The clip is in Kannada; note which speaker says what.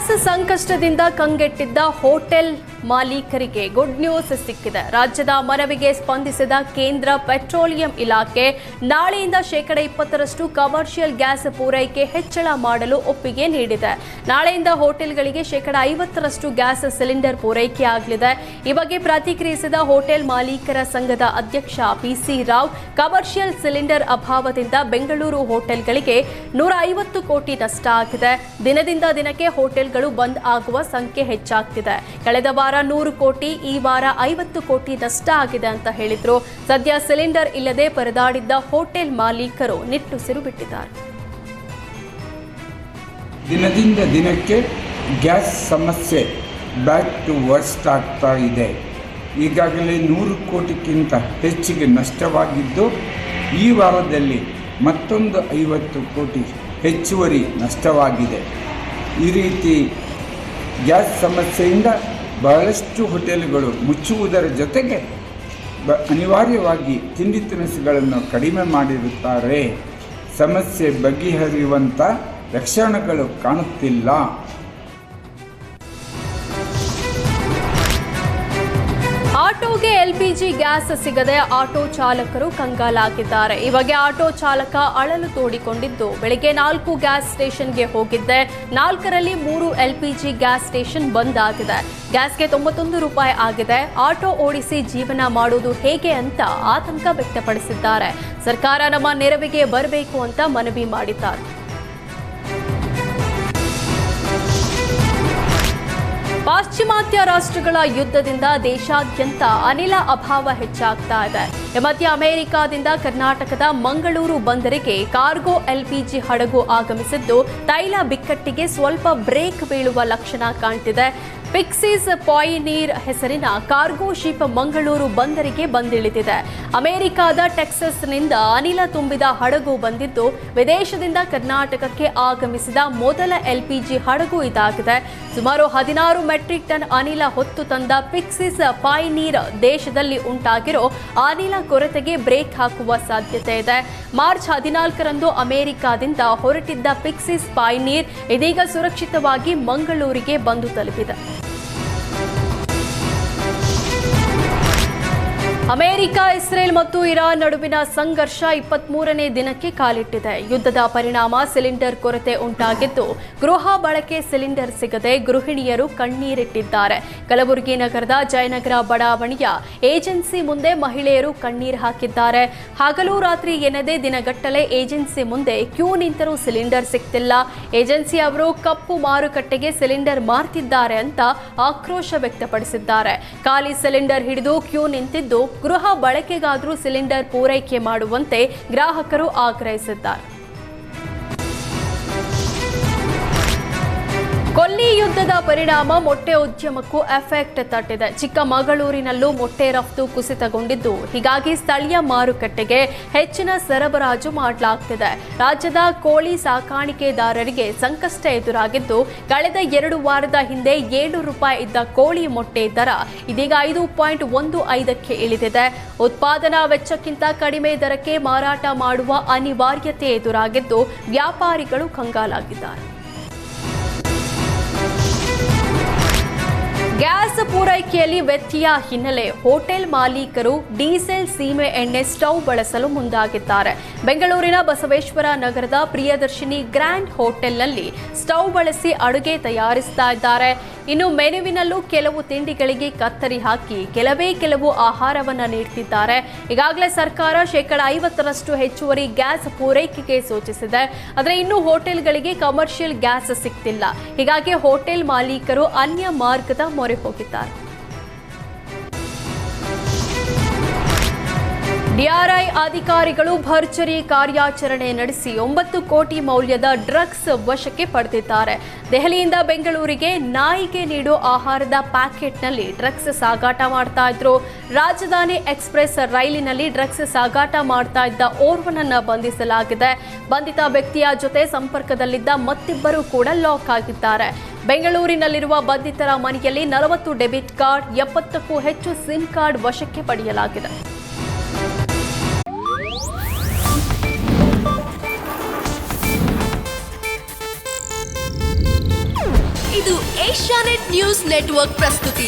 Speaker 1: ಗ್ಯಾಸ್ ಸಂಕಷ್ಟದಿಂದ ಕಂಗೆಟ್ಟಿದ್ದ ಹೋಟೆಲ್ ಮಾಲೀಕರಿಗೆ ಗುಡ್ ನ್ಯೂಸ್ ಸಿಕ್ಕಿದೆ. ರಾಜ್ಯದ ಮನವಿಗೆ ಸ್ಪಂದಿಸಿದ ಕೇಂದ್ರ ಪೆಟ್ರೋಲಿಯಂ ಇಲಾಖೆ ನಾಳೆಯಿಂದ 20% ಕಮರ್ಷಿಯಲ್ ಗ್ಯಾಸ್ ಪೂರೈಕೆ ಹೆಚ್ಚಳ ಮಾಡಲು ಒಪ್ಪಿಗೆ ನೀಡಿದೆ. ನಾಳೆಯಿಂದ ಹೋಟೆಲ್ಗಳಿಗೆ 50% ಗ್ಯಾಸ್ ಸಿಲಿಂಡರ್ ಪೂರೈಕೆ ಆಗಲಿದೆ. ಈ ಬಗ್ಗೆ ಪ್ರತಿಕ್ರಿಯಿಸಿದ ಹೋಟೆಲ್ ಮಾಲೀಕರ ಸಂಘದ ಅಧ್ಯಕ್ಷ ಪಿಸಿ ರಾವ್, ಕಮರ್ಷಿಯಲ್ ಸಿಲಿಂಡರ್ ಅಭಾವದಿಂದ ಬೆಂಗಳೂರು ಹೋಟೆಲ್ಗಳಿಗೆ 150 ಕೋಟಿ ನಷ್ಟ ಆಗಿದೆ. ದಿನದಿಂದ ದಿನಕ್ಕೆ ಹೋಟೆಲ್ಗಳು ಬಂದ್ ಆಗುವ ಸಂಖ್ಯೆ ಹೆಚ್ಚಾಗ್ತಿದೆ. ಕಳೆದ ವಾರ 100 ಕೋಟಿ, ಈ ವಾರ 50 ಕೋಟಿ ನಷ್ಟ ಆಗಿದೆ ಅಂತ ಹೇಳಿದ್ರು. ಸದ್ಯ ಸಿಲಿಂಡರ್ ಇಲ್ಲದೆ ಪರದಾಡಿದ್ದ ಹೋಟೆಲ್ ಮಾಲೀಕರು ನಿಟ್ಟುಸಿರು ಬಿಟ್ಟಿದ್ದಾರೆ.
Speaker 2: ದಿನದಿಂದ ದಿನಕ್ಕೆ ಗ್ಯಾಸ್ ಸಮಸ್ಯೆ ಬ್ಯಾಕ್ ಟು ವರ್ಸ್ಟ್ ಆಗ್ತಾ ಇದೆ. ಈಗಾಗಲೇ 100 ಕೋಟಿಗಿಂತ ಹೆಚ್ಚಿಗೆ ನಷ್ಟವಾಗಿದ್ದು, ಈ ವಾರದಲ್ಲಿ ಮತ್ತೊಂದು 50 ಕೋಟಿ ಹೆಚ್ಚುವರಿ ನಷ್ಟವಾಗಿದೆ. ಈ ರೀತಿ ಗ್ಯಾಸ್ ಸಮಸ್ಯೆಯಿಂದ ಬಹಳಷ್ಟು ಹೋಟೆಲ್ಗಳು ಮುಚ್ಚುವುದರ ಜೊತೆಗೆ ಅನಿವಾರ್ಯವಾಗಿ ತಿಂಡಿ ತಿನಿಸುಗಳನ್ನು ಕಡಿಮೆ ಮಾಡಿರುತ್ತಾರೆ. ಸಮಸ್ಯೆ ಬಗೆಹರಿಯುವಂಥ ಲಕ್ಷಣಗಳು ಕಾಣುತ್ತಿಲ್ಲ.
Speaker 1: ಆಟೋಗೆ ಎಲ್ಪಿಜಿ ಗ್ಯಾಸ್ ಸಿಗದೆ ಆಟೋ ಚಾಲಕರು ಕಂಗಾಲಾಗಿದ್ದಾರೆ. ಈ ಬಗ್ಗೆ ಆಟೋ ಚಾಲಕ ಅಳಲು ತೋಡಿಕೊಂಡಿದ್ದು, ಬೆಳಗ್ಗೆ 4 ಗ್ಯಾಸ್ ಸ್ಟೇಷನ್ಗೆ ಹೋಗಿದ್ದೆ, 4ರಲ್ಲಿ 3 ಎಲ್ಪಿಜಿ ಗ್ಯಾಸ್ ಸ್ಟೇಷನ್ ಬಂದ್ ಆಗಿದೆ. ಗ್ಯಾಸ್ಗೆ 91 ರೂಪಾಯಿ ಆಗಿದೆ. ಆಟೋ ಓಡಿಸಿ ಜೀವನ ಮಾಡೋದು ಹೇಗೆ ಅಂತ ಆತಂಕ ವ್ಯಕ್ತಪಡಿಸಿದ್ದಾರೆ. ಸರ್ಕಾರ ನಮ್ಮ ನೆರವಿಗೆ ಬರಬೇಕು ಅಂತ ಮನವಿ ಮಾಡಿದ್ದಾರೆ. ಪಾಶ್ಚಿಮಾತ್ಯ ರಾಷ್ಟ್ರಗಳ ಯುದ್ಧದಿಂದ ದೇಶಾದ್ಯಂತ ಅನಿಲ ಅಭಾವ ಹೆಚ್ಚಾಗ್ತಾ ಇದೆ. ಈ ಮಧ್ಯೆ ಅಮೆರಿಕಾದಿಂದ ಕರ್ನಾಟಕದ ಮಂಗಳೂರು ಬಂದರಿಗೆ ಕಾರ್ಗೋ ಎಲ್ಪಿಜಿ ಹಡಗು ಆಗಮಿಸಿದ್ದು, ತೈಲ ಬಿಕ್ಕಟ್ಟಿಗೆ ಸ್ವಲ್ಪ ಬ್ರೇಕ್ ಬೀಳುವ ಲಕ್ಷಣ ಕಾಣ್ತಿದೆ. ಪಿಕ್ಸಿಸ್ ಪಾಯಿನೀರ್ ಹೆಸರಿನ ಕಾರ್ಗೋ ಶಿಪ್ ಮಂಗಳೂರು ಬಂದರಿಗೆ ಬಂದಿಳಿದಿದೆ. ಅಮೆರಿಕಾದ ಟೆಕ್ಸಸ್ನಿಂದ ಅನಿಲ ತುಂಬಿದ ಹಡಗು ಬಂದಿದ್ದು, ವಿದೇಶದಿಂದ ಕರ್ನಾಟಕಕ್ಕೆ ಆಗಮಿಸಿದ ಮೊದಲ ಎಲ್ಪಿಜಿ ಹಡಗು ಇದಾಗಿದೆ. ಸುಮಾರು 16 ಮೆಟ್ರಿಕ್ ಟನ್ ಅನಿಲ ಹೊತ್ತು ತಂದ ಪಿಕ್ಸಿಸ್ ಪಾಯಿನೀರ್ ದೇಶದಲ್ಲಿ ಉಂಟಾಗಿರೋ ಅನಿಲ ಕೊರತೆಗೆ ಬ್ರೇಕ್ ಹಾಕುವ ಸಾಧ್ಯತೆ ಇದೆ. ಮಾರ್ಚ್ 14ರಂದು ಅಮೆರಿಕಾದಿಂದ ಹೊರಟಿದ್ದ ಪಿಕ್ಸಿಸ್ ಪಾಯಿನೀರ್ ಇದೀಗ ಸುರಕ್ಷಿತವಾಗಿ ಮಂಗಳೂರಿಗೆ ಬಂದು ತಲುಪಿದೆ. ಅಮೆರಿಕ, ಇಸ್ರೇಲ್ ಮತ್ತು ಇರಾನ್ ನಡುವಿನ ಸಂಘರ್ಷ 23ನೇ ದಿನಕ್ಕೆ ಕಾಲಿಟ್ಟಿದೆ. ಯುದ್ಧದ ಪರಿಣಾಮ ಸಿಲಿಂಡರ್ ಕೊರತೆ ಉಂಟಾಗಿದ್ದು, ಗೃಹ ಬಳಕೆ ಸಿಲಿಂಡರ್ ಸಿಗದೆ ಗೃಹಿಣಿಯರು ಕಣ್ಣೀರಿಟ್ಟಿದ್ದಾರೆ. ಕಲಬುರಗಿ ನಗರದ ಜಯನಗರ ಬಡಾವಣೆಯ ಏಜೆನ್ಸಿ ಮುಂದೆ ಮಹಿಳೆಯರು ಕಣ್ಣೀರು ಹಾಕಿದ್ದಾರೆ. ಹಗಲು ರಾತ್ರಿ ಎನ್ನದೇ ದಿನಗಟ್ಟಲೆ ಏಜೆನ್ಸಿ ಮುಂದೆ ಕ್ಯೂ ನಿಂತರೂ ಸಿಲಿಂಡರ್ ಸಿಗ್ತಿಲ್ಲ. ಏಜೆನ್ಸಿ ಅವರು ಕಪ್ಪು ಮಾರುಕಟ್ಟೆಗೆ ಸಿಲಿಂಡರ್ ಮಾರ್ತಿದ್ದಾರೆ ಅಂತ ಆಕ್ರೋಶ ವ್ಯಕ್ತಪಡಿಸಿದ್ದಾರೆ. ಖಾಲಿ ಸಿಲಿಂಡರ್ ಹಿಡಿದು ಕ್ಯೂ ನಿಂತಿದ್ದು, ಗೃಹ ಬಳಕೆಗಾದರೂ ಸಿಲಿಂಡರ್ ಪೂರೈಕೆ ಮಾಡುವಂತೆ ಗ್ರಾಹಕರು ಆಗ್ರಹಿಸಿದ್ದಾರೆ. ಕೊಲ್ಲಿ ಯುದ್ಧದ ಪರಿಣಾಮ ಮೊಟ್ಟೆ ಉದ್ಯಮಕ್ಕೂ ಎಫೆಕ್ಟ್ ತಟ್ಟಿದೆ. ಚಿಕ್ಕಮಗಳೂರಿನಲ್ಲೂ ಮೊಟ್ಟೆ ರಫ್ತು ಕುಸಿತಗೊಂಡಿದ್ದು, ಹೀಗಾಗಿ ಸ್ಥಳೀಯ ಮಾರುಕಟ್ಟೆಗೆ ಹೆಚ್ಚಿನ ಸರಬರಾಜು ಮಾಡಲಾಗ್ತಿದೆ. ರಾಜ್ಯದ ಕೋಳಿ ಸಾಕಾಣಿಕೆದಾರರಿಗೆ ಸಂಕಷ್ಟ ಎದುರಾಗಿದ್ದು, ಕಳೆದ 2 ವಾರದ ಹಿಂದೆ 7 ರೂಪಾಯಿ ಇದ್ದ ಕೋಳಿ ಮೊಟ್ಟೆ ದರ ಇದೀಗ 5.15ಕ್ಕೆ ಇಳಿದಿದೆ. ಉತ್ಪಾದನಾ ವೆಚ್ಚಕ್ಕಿಂತ ಕಡಿಮೆ ದರಕ್ಕೆ ಮಾರಾಟ ಮಾಡುವ ಅನಿವಾರ್ಯತೆ ಎದುರಾಗಿದ್ದು, ವ್ಯಾಪಾರಿಗಳು ಕಂಗಾಲಾಗಿದ್ದಾರೆ. ಗ್ಯಾಸ್ ಪೂರೈಕೆಯಲ್ಲಿ ವ್ಯತ್ಯಯ ಹಿನ್ನೆಲೆ ಹೋಟೆಲ್ ಮಾಲೀಕರು ಡೀಸೆಲ್ ಸೀಮೆ ಎಣ್ಣೆ ಸ್ಟವ್ ಬಳಸಲು ಮುಂದಾಗಿದ್ದಾರೆ. ಬೆಂಗಳೂರಿನ ಬಸವೇಶ್ವರ ನಗರದ ಪ್ರಿಯದರ್ಶಿನಿ ಗ್ರ್ಯಾಂಡ್ ಹೋಟೆಲ್ನಲ್ಲಿ ಸ್ಟವ್ ಬಳಸಿ ಅಡುಗೆ ತಯಾರಿಸ್ತಾ ಇದ್ದಾರೆ. ಇನ್ನು ಮೆನುವಿನಲ್ಲೂ ಕೆಲವು ತಿಂಡಿಗಳಿಗೆ ಕತ್ತರಿ ಹಾಕಿ ಕೆಲವು ಆಹಾರವನ್ನು ನೀಡುತ್ತಿದ್ದಾರೆ. ಈಗಾಗಲೇ ಸರ್ಕಾರ 50% ಹೆಚ್ಚುವರಿ ಗ್ಯಾಸ್ ಪೂರೈಕೆಗೆ ಸೂಚಿಸಿದೆ. ಆದರೆ ಇನ್ನೂ ಹೋಟೆಲ್ಗಳಿಗೆ ಕಮರ್ಷಿಯಲ್ ಗ್ಯಾಸ್ ಸಿಗ್ತಿಲ್ಲ. ಹೀಗಾಗಿ ಹೋಟೆಲ್ ಮಾಲೀಕರು ಅನ್ಯ ಮಾರ್ಗದ ಮೊರೆ ಹೋಗಿದ್ದಾರೆ. ಡಿಆರ್ಐ ಅಧಿಕಾರಿಗಳು ಭರ್ಜರಿ ಕಾರ್ಯಾಚರಣೆ ನಡೆಸಿ 9 ಕೋಟಿ ಮೌಲ್ಯದ ಡ್ರಗ್ಸ್ ವಶಕ್ಕೆ ಪಡೆದಿದ್ದಾರೆ. ದೆಹಲಿಯಿಂದ ಬೆಂಗಳೂರಿಗೆ ನಾಯಿಗೆ ನೀಡೋ ಆಹಾರದ ಪ್ಯಾಕೆಟ್ನಲ್ಲಿ ಡ್ರಗ್ಸ್ ಸಾಗಾಟ ಮಾಡ್ತಾ ಇದ್ರು. ರಾಜಧಾನಿ ಎಕ್ಸ್ಪ್ರೆಸ್ ರೈಲಿನಲ್ಲಿ ಡ್ರಗ್ಸ್ ಸಾಗಾಟ ಮಾಡ್ತಾ ಇದ್ದ ಓರ್ವನನ್ನ ಬಂಧಿಸಲಾಗಿದೆ. ಬಂಧಿತ ವ್ಯಕ್ತಿಯ ಜೊತೆ ಸಂಪರ್ಕದಲ್ಲಿದ್ದ ಮತ್ತಿಬ್ಬರು ಕೂಡ ಲಾಕ್ ಆಗಿದ್ದಾರೆ. ಬೆಂಗಳೂರಿನಲ್ಲಿರುವ ಬಂಧಿತರ ಮನೆಯಲ್ಲಿ 40 ಡೆಬಿಟ್ ಕಾರ್ಡ್, 70ಕ್ಕೂ ಹೆಚ್ಚು ಸಿಮ್ ಕಾರ್ಡ್ ವಶಕ್ಕೆ ಪಡೆಯಲಾಗಿದೆ.
Speaker 3: ಇದು ಏಷ್ಯಾನೆಟ್ ನ್ಯೂಸ್ ನೆಟ್ವರ್ಕ್ ಪ್ರಸ್ತುತಿ.